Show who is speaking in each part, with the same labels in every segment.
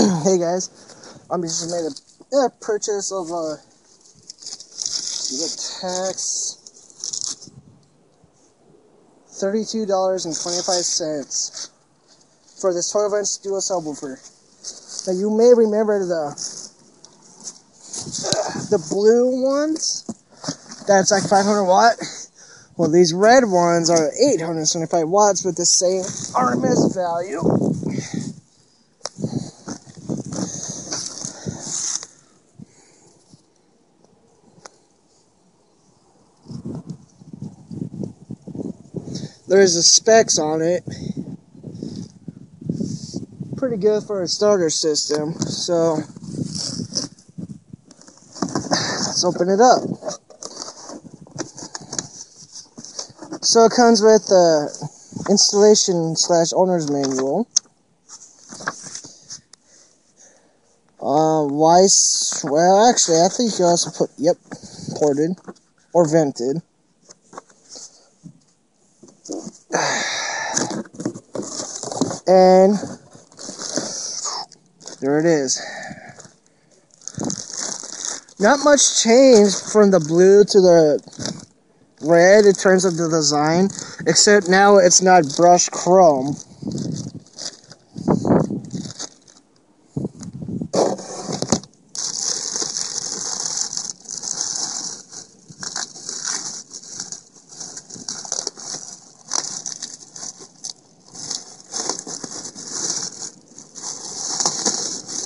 Speaker 1: Hey guys, I'm just made a purchase of the tax $32.25 for this 12-inch dual subwoofer. Now you may remember the blue ones. That's like 500 watt. Well, these red ones are 875 watts with the same RMS value. There's the specs on it. Pretty good for a starter system. So let's open it up. So it comes with the installation / owner's manual. Well, actually, I think you also put, ported or vented. And there it is. Not much changed from the blue to the red in terms of the design, except now it's not brushed chrome.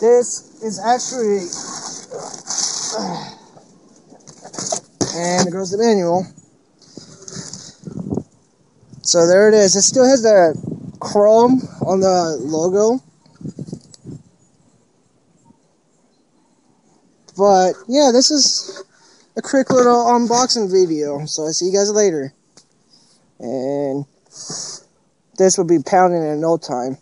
Speaker 1: This is actually, and there goes the manual. So there it is. It still has the chrome on the logo. But yeah, this is a quick little unboxing video. So I'll see you guys later. And this will be pounding in no time.